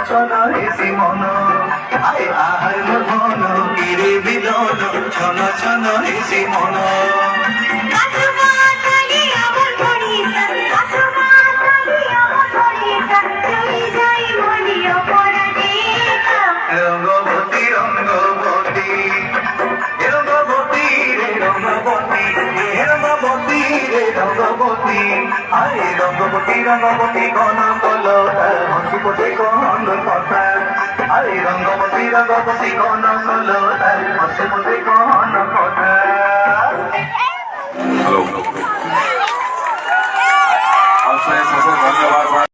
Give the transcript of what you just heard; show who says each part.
Speaker 1: ছন হেসি মন আয় আহার মন কিরে বিদন ছন ছন হেসি মন রঙ্গবতী রঙ্গবতী রঙ্গবতী রে রঙ্গবতী রঙ্গবতী রে রঙ্গবতী আরে রঙ্গবতী রঙ্গবতী কোন বলো হসিপতি কোন কথা আরে রঙ্গবতী রঙ্গবতী কোন বলো হসিপতি কোন কথা